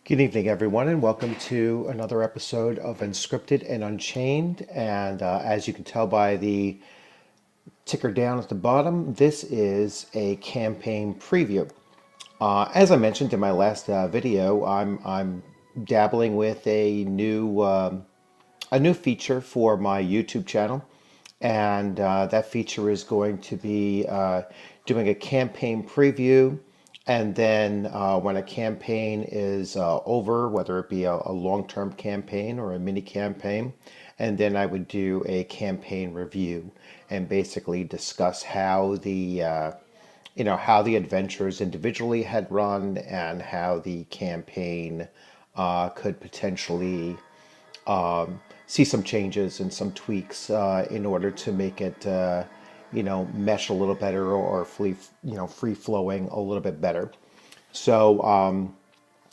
Good evening, everyone, and welcome to another episode of Unscripted and Unchained. And as you can tell by the ticker down at the bottom, this is a campaign preview. As I mentioned in my last video, I'm dabbling with a new feature for my YouTube channel, and that feature is going to be doing a campaign preview. And then when a campaign is over, whether it be a long-term campaign or a mini campaign, and then I would do a campaign review and basically discuss how the adventures individually had run and how the campaign could potentially see some changes and some tweaks in order to make it, mesh a little better or free flowing a little bit better. So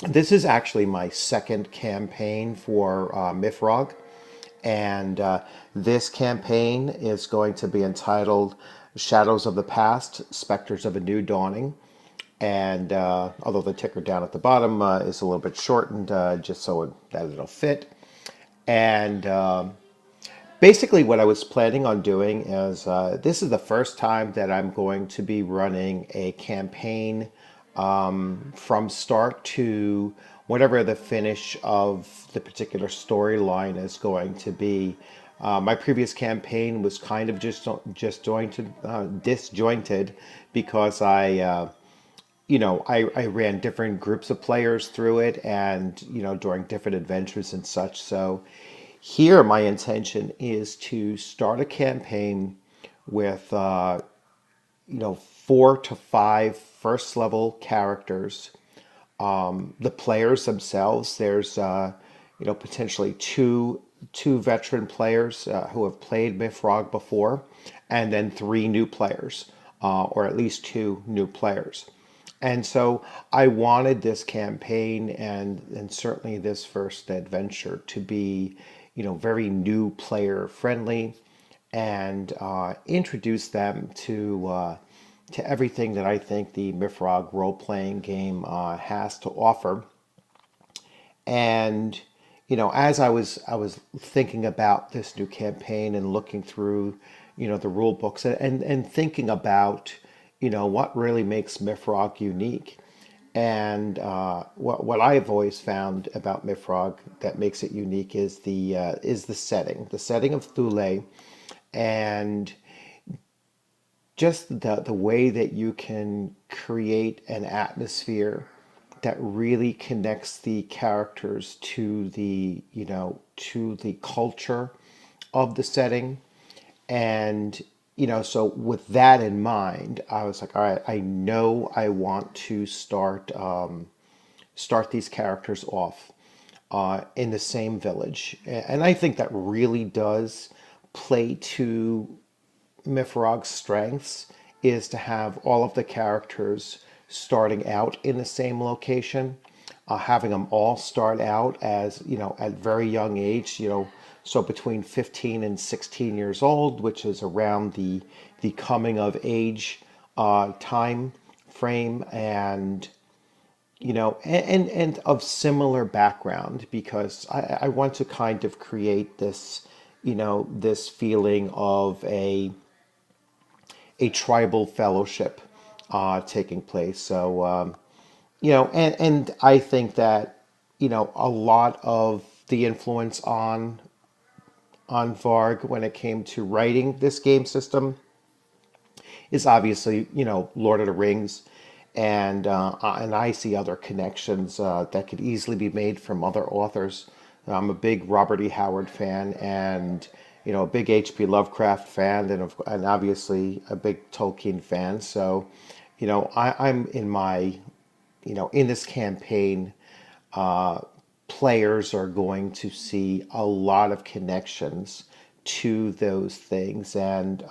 this is actually my second campaign for MYFAROG, and this campaign is going to be entitled "Shadows of the Past: Specters of a New Dawning." And although the ticker down at the bottom is a little bit shortened, just so that it'll fit. And basically, what I was planning on doing is this is the first time that I'm going to be running a campaign from start to whatever the finish of the particular storyline is going to be. My previous campaign was kind of just disjointed because I ran different groups of players through it and, during different adventures and such. So here, my intention is to start a campaign with, 4 to 5 first level characters. The players themselves, there's, potentially two veteran players who have played MYFAROG before, and then 3 new players, or at least 2 new players. And so I wanted this campaign and certainly this first adventure to be, very new player friendly, and introduce them to everything that I think the MYFAROG role playing game has to offer. And as I was thinking about this new campaign and looking through, the rule books and thinking about, what really makes MYFAROG unique. And what I've always found about MYFAROG that makes it unique is the setting of Thule, and just the way that you can create an atmosphere that really connects the characters to the culture of the setting. And so with that in mind, I was like, all right, I know I want to start these characters off in the same village. And I think that really does play to MYFAROG's strengths, is to have all of the characters starting out in the same location, having them all start out as, at very young age, so between 15 and 16 years old, which is around the coming of age time frame, and and of similar background, because I want to kind of create this, this feeling of a tribal fellowship taking place. So and I think that a lot of the influence on Varg when it came to writing this game system is obviously, Lord of the Rings, and I see other connections that could easily be made from other authors. I'm a big Robert E. Howard fan, and a big H.P. Lovecraft fan, and obviously a big Tolkien fan. So, I'm in my, in this campaign, players are going to see a lot of connections to those things, and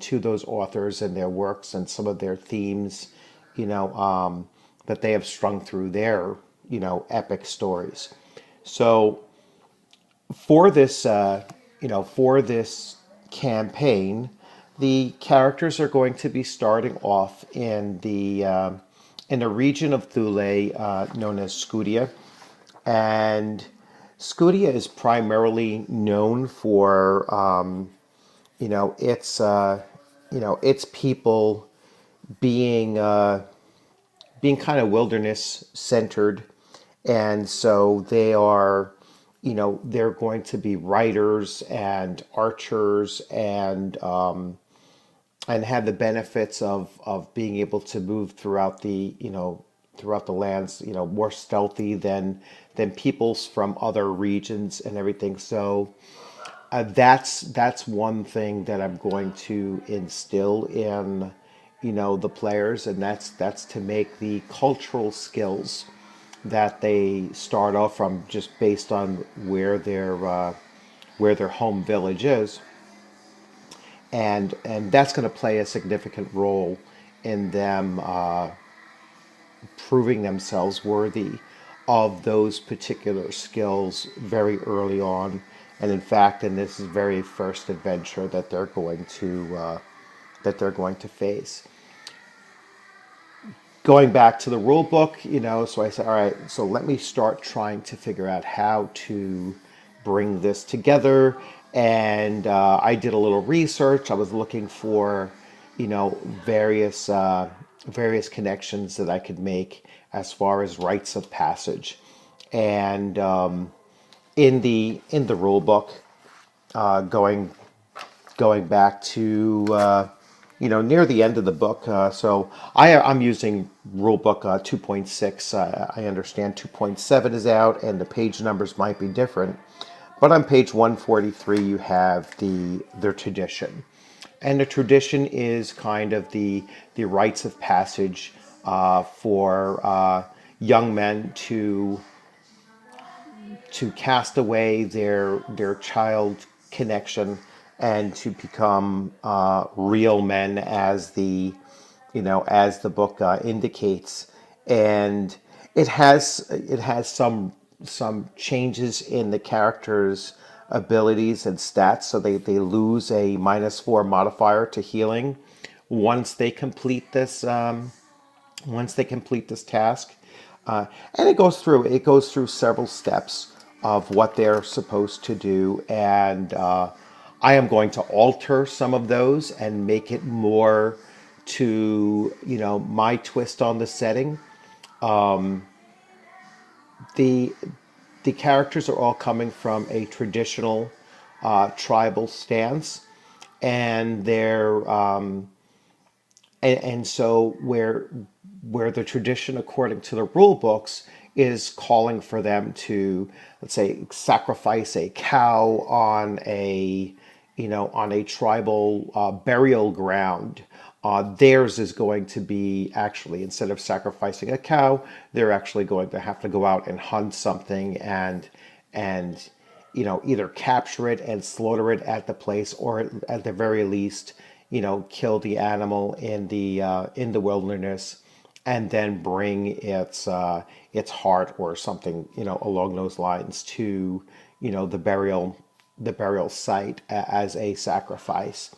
to those authors and their works and some of their themes, that they have strung through their, epic stories. So for this, for this campaign, the characters are going to be starting off in the region of Thule known as Scudia. And Scudia is primarily known for, you know, its people being being kind of wilderness centered, and so they are, they're going to be writers and archers and have the benefits of being able to move throughout throughout the lands, more stealthy than peoples from other regions and everything. So that's one thing that I'm going to instill in, the players, and that's to make the cultural skills that they start off from, just based on where their home village is, and that's going to play a significant role in them proving themselves worthy of those particular skills very early on. And in fact, in this very first adventure that they're going to face. Going back to the rule book, so I said, all right, so let me start trying to figure out how to bring this together. And I did a little research. I was looking for, various various connections that I could make as far as rites of passage. And in the rule book, going back to near the end of the book. So I'm using rulebook 2.6. I understand 2.7 is out, and the page numbers might be different. But on page 143, you have the tradition, and the tradition is kind of the rites of passage for young men to cast away their child connection and to become real men, as the book indicates. And it has some changes in the characters' abilities and stats, so they lose a -4 modifier to healing once they complete this task. And it goes through several steps of what they're supposed to do, and I am going to alter some of those and make it more to my twist on the setting. The the characters are all coming from a traditional tribal stance, and so where the tradition, according to the rule books, is calling for them to, let's say, sacrifice a cow on a tribal burial ground. Theirs is going to be, actually, instead of sacrificing a cow, they're actually going to have to go out and hunt something and either capture it and slaughter it at the place, or at the very least, kill the animal in the wilderness, and then bring its heart or something along those lines to the burial site as a sacrifice.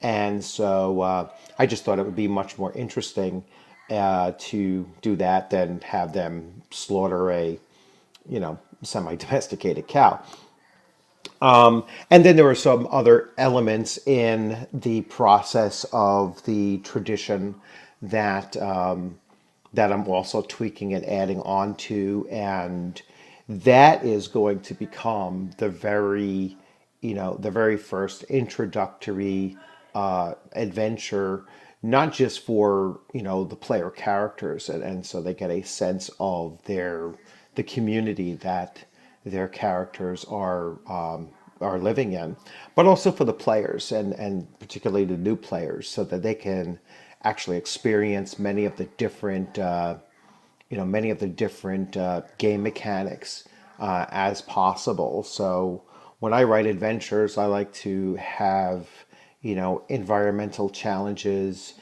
And so I just thought it would be much more interesting to do that than have them slaughter a semi-domesticated cow. And then there were some other elements in the process of the tradition that that I'm also tweaking and adding on to, and that is going to become the very first introductory adventure, not just for the player characters, and so they get a sense of the community that their characters are living in, but also for the players, and particularly the new players, so that they can actually experience many of the different game mechanics as possible. So when I write adventures, I like to have environmental challenges,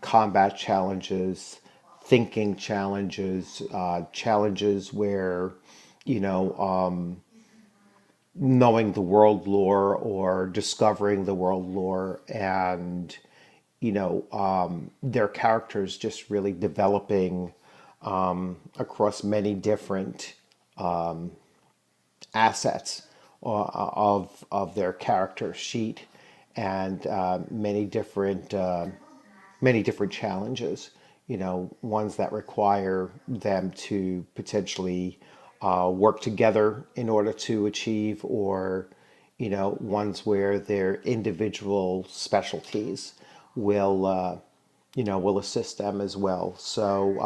combat challenges, thinking challenges, challenges where knowing the world lore or discovering the world lore, and their characters just really developing across many different assets of their character sheet, and many different challenges. Ones that require them to potentially work together in order to achieve, or ones where their individual specialties will assist them as well. So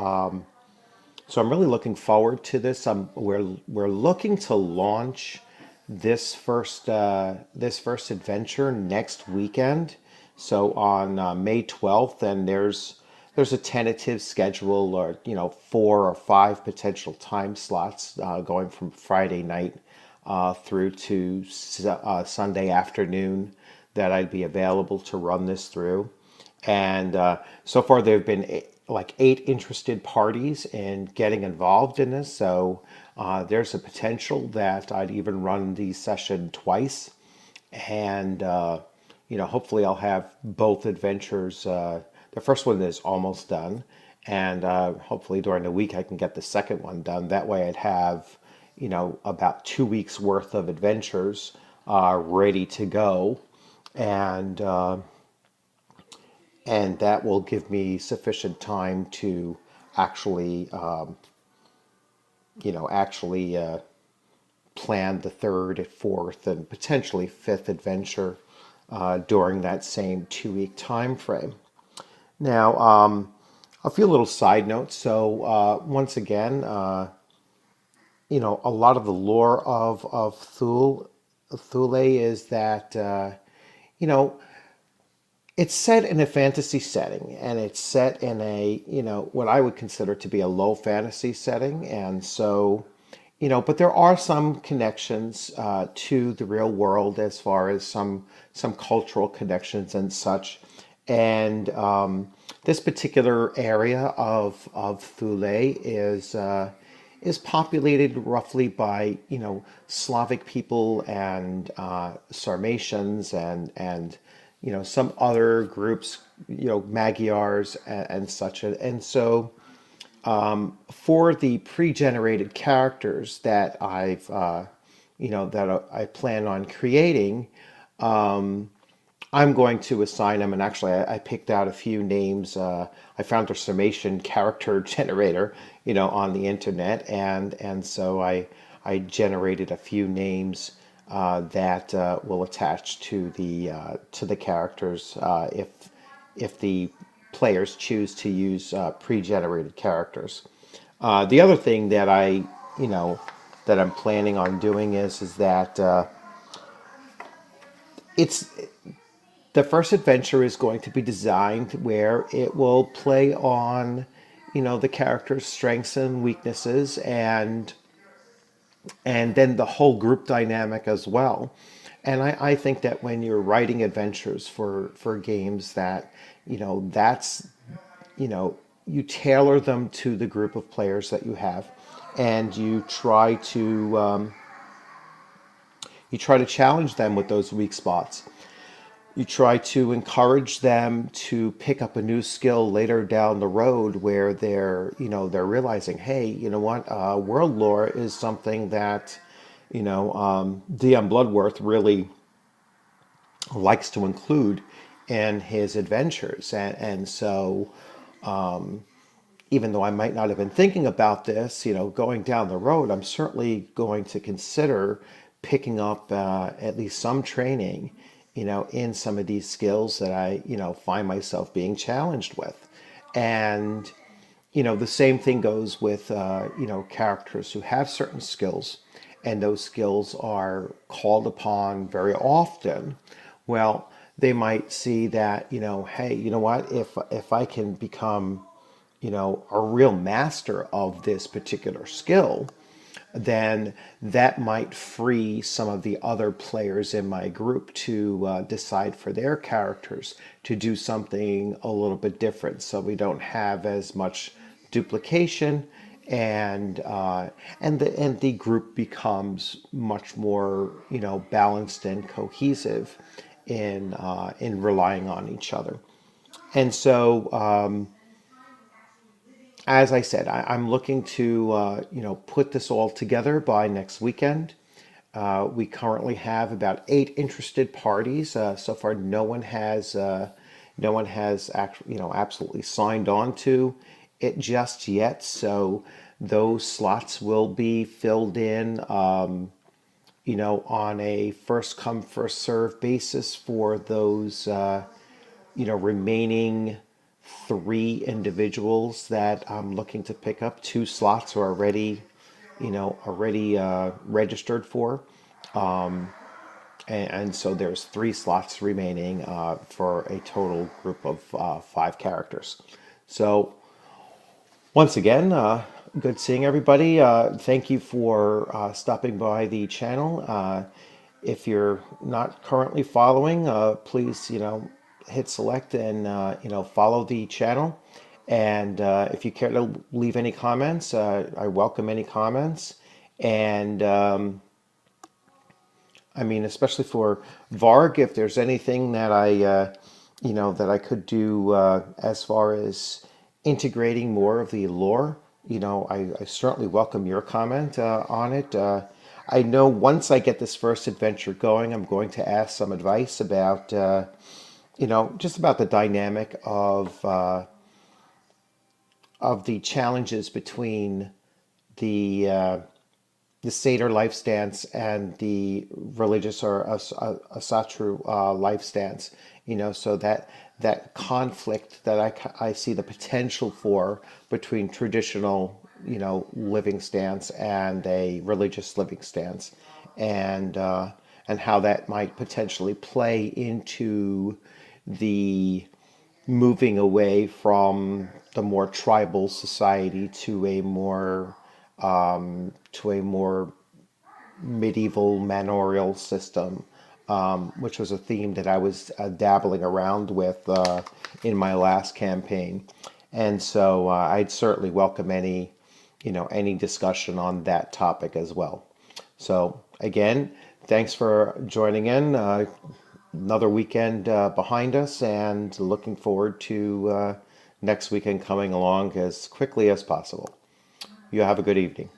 I'm really looking forward to this. We're looking to launch this first adventure next weekend. So on May 12th, and there's a tentative schedule, or 4 or 5 potential time slots going from Friday night through to Sunday afternoon that I'd be available to run this through. And so far, there have been like 8 interested parties in getting involved in this. So there's a potential that I'd even run the session twice. And, hopefully I'll have both adventures. The first one is almost done. And hopefully during the week I can get the second one done. That way I'd have, about 2 weeks worth of adventures ready to go. And that will give me sufficient time to actually, plan the third, fourth, and potentially fifth adventure during that same 2 week time frame. Now, a few little side notes. So once again, a lot of the lore of Thule is that it's set in a fantasy setting, and it's set in a what I would consider to be a low fantasy setting. And so but there are some connections to the real world, as far as some cultural connections and such. And this particular area of Thule is populated roughly by Slavic people and Sarmatians, and some other groups, Magyars and such. And so for the pre-generated characters that I plan on creating, I'm going to assign them. And actually, I picked out a few names. I found a Sarmatian character generator, on the internet, and so I generated a few names that will attach to the characters if the players choose to use pre-generated characters. The other thing that that I'm planning on doing is that it's the first adventure is going to be designed where it will play on the character's strengths and weaknesses, and then the whole group dynamic as well. And I think that when you're writing adventures for games, that that's you tailor them to the group of players that you have, and you try to challenge them with those weak spots. You try to encourage them to pick up a new skill later down the road, where they're realizing, hey, you know what, world lore is something that DM Bloodworth really likes to include in his adventures. And so even though I might not have been thinking about this, going down the road, I'm certainly going to consider picking up at least some training in some of these skills that I find myself being challenged with. And the same thing goes with characters who have certain skills, and those skills are called upon very often. Well, they might see that, hey, you know what, if I can become a real master of this particular skill, then that might free some of the other players in my group to decide for their characters to do something a little bit different, so we don't have as much duplication, and the group becomes much more balanced and cohesive in relying on each other. And so as I said, I'm looking to put this all together by next weekend. We currently have about 8 interested parties. So far, no one has absolutely signed on to it just yet. So those slots will be filled in, on a first come first serve basis for those remaining 3 individuals that I'm looking to pick up. 2 slots are already registered for. And so there's 3 slots remaining for a total group of 5 characters. So once again, good seeing everybody. Thank you for stopping by the channel. If you're not currently following, please, hit select and, follow the channel. And if you care to leave any comments, I welcome any comments. And I mean, especially for Varg, if there's anything that that I could do as far as integrating more of the lore, I certainly welcome your comment on it. I know once I get this first adventure going, I'm going to ask some advice about, just about the dynamic of the challenges between the Seder life stance and the religious or Asatru life stance, so that conflict that I see the potential for between traditional, living stance and a religious living stance, and how that might potentially play into the moving away from the more tribal society to a more medieval manorial system, which was a theme that I was dabbling around with in my last campaign. And so I'd certainly welcome any discussion on that topic as well. So again, thanks for joining in. Another weekend behind us, and looking forward to next weekend coming along as quickly as possible. You have a good evening.